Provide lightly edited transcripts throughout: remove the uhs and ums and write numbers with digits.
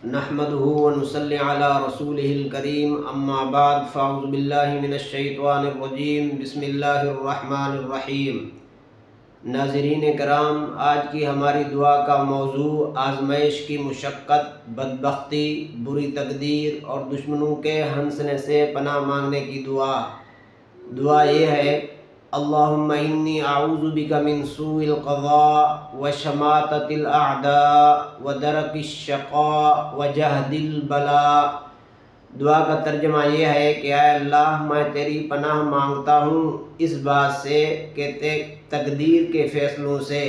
نحمده ونصلي على رسوله الكريم اما بعد فاعوذ باللہ من الشیطان الرجیم بسم اللہ الرحمن الرحیم۔ ناظرین کرام، آج کی ہماری دعا کا موضوع آزمائش کی مشقت، بدبختی، بری تقدیر اور دشمنوں کے ہنسنے سے پناہ مانگنے کی دعا یہ ہے: اللہم انی اعوذ بک من سوء القضاء وشماتۃ الاعداء ودرک الشقاء وجہد البلاء۔ دعا کا ترجمہ یہ ہے کہ اے اللہ، میں تیری پناہ مانگتا ہوں اس بات سے کہ تقدیر کے فیصلوں سے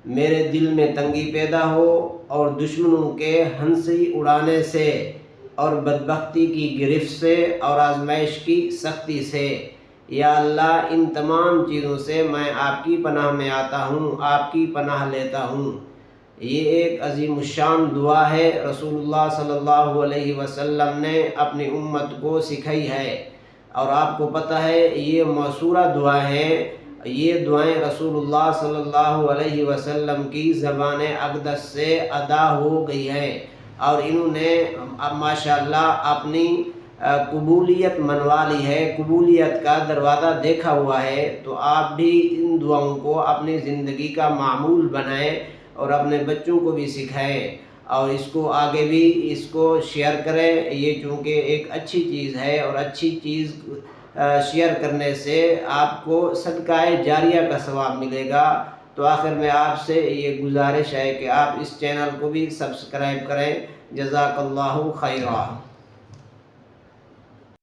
میرے دل میں تنگی پیدا ہو، اور دشمنوں کے ہنسی اڑانے سے، اور بدبختی کی گرفت سے، اور آزمائش کی سختی سے۔ یا اللہ، ان تمام چیزوں سے میں آپ کی پناہ میں آتا ہوں، آپ کی پناہ لیتا ہوں۔ یہ ایک عظیم الشان دعا ہے، رسول اللہ صلی اللہ علیہ وسلم نے اپنی امت کو سکھائی ہے، اور آپ کو پتہ ہے یہ موثورہ دعا ہے۔ یہ دعائیں رسول اللہ صلی اللہ علیہ وسلم کی زبان اقدس سے ادا ہو گئی ہیں، اور انہوں نے ماشاءاللہ اپنی قبولیت منوا لی ہے، قبولیت کا دروازہ دیکھا ہوا ہے۔ تو آپ بھی ان دعاؤں کو اپنی زندگی کا معمول بنائیں، اور اپنے بچوں کو بھی سکھائیں، اور اس کو آگے بھی اس کو شیئر کریں۔ یہ چونکہ ایک اچھی چیز ہے، اور اچھی چیز شیئر کرنے سے آپ کو صدقہ جاریہ کا ثواب ملے گا۔ تو آخر میں آپ سے یہ گزارش ہے کہ آپ اس چینل کو بھی سبسکرائب کریں۔ جزاک اللہ خیرہ۔